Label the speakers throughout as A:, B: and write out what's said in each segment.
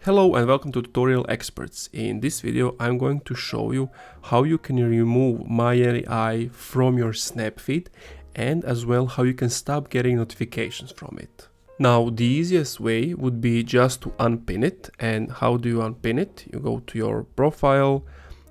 A: Hello and welcome to Tutorial Experts. In this video I'm going to show you how you can remove My AI from your Snapfeed and as well how you can stop getting notifications from it. Now the easiest way would be just to unpin it. And how do you unpin it? You go to your profile,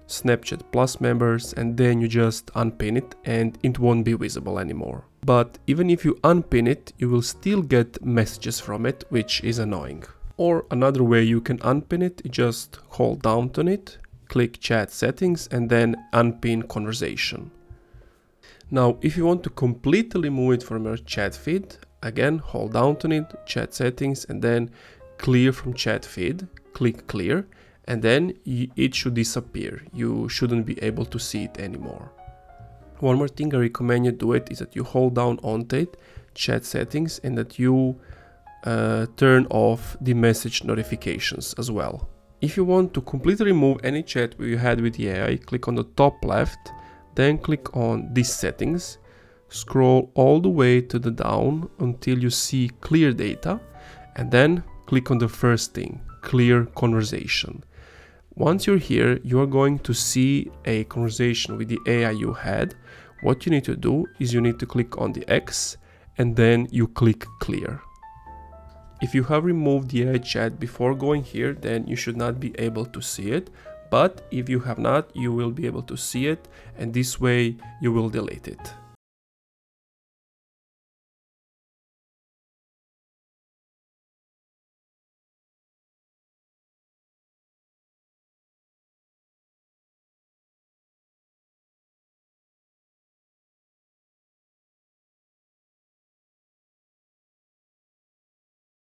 A: Snapchat Plus members, and then you just unpin it and it won't be visible anymore. But even if you unpin it, you will still get messages from it, which is annoying. Or another way you can unpin it, you just hold down on it, click chat settings and then unpin conversation. Now if you want to completely remove it from your chat feed, again hold down on it, chat settings and then clear from chat feed, click clear and then it should disappear. You shouldn't be able to see it anymore. One more thing I recommend you do it is that you hold down on it, chat settings, and that you turn off the message notifications as well. If you want to completely remove any chat you had with the AI, click on the top left, then click on these settings, scroll all the way to the down until you see clear data, and then click on the first thing, clear conversation. Once you're here, you are going to see a conversation with the AI you had. What you need to do is you need to click on the X and then you click clear. If you have removed the AI chat before going here, then you should not be able to see it. But if you have not, you will be able to see it, and this way you will delete it.